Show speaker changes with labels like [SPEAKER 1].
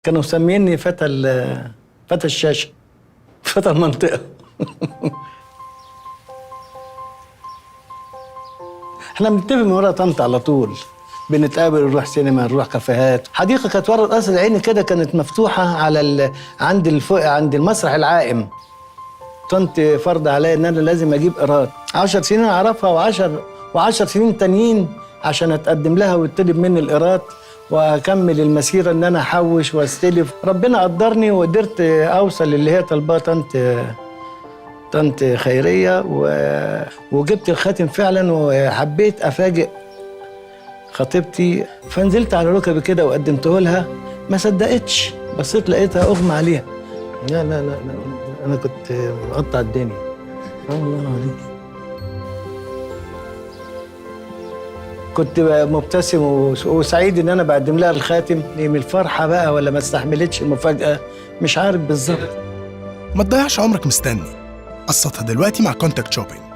[SPEAKER 1] كانوا مسميني فتى الشاشه، فتى المنطقه. احنا بنتفق من ورا طنط على طول، بنتقابل نروح سينما نروح كافيهات. حديقه كانت ورا قصر عيني كده، كانت مفتوحه على عند المسرح العائم. طنط فرض عليا ان انا لازم اجيب ايراد 10 سنين اعرفها، و10 سنين تانيين عشان اتقدم لها ويطلب مني الايراد واكمل المسيره، ان انا احوش واستلف. ربنا قدرني وقدرت اوصل للي هي طالباه طنط خيريه، وجبت الخاتم فعلا، وحبيت افاجئ خطيبتي. فنزلت على ركبي كده وقدمته لها، ما صدقتش، بصيت لقيتها اغمى عليها. لا لا لا لا، انا كنت مقطع الدنيا. الله عليك. كنت مبتسم وسعيد ان انا بقدم لها الخاتم. من الفرحه بقى ولا ما استحملتش المفاجاه، مش عارف بالظبط.
[SPEAKER 2] ما تضيعش عمرك مستني، قسطها دلوقتي مع كونتاكت شوبينج.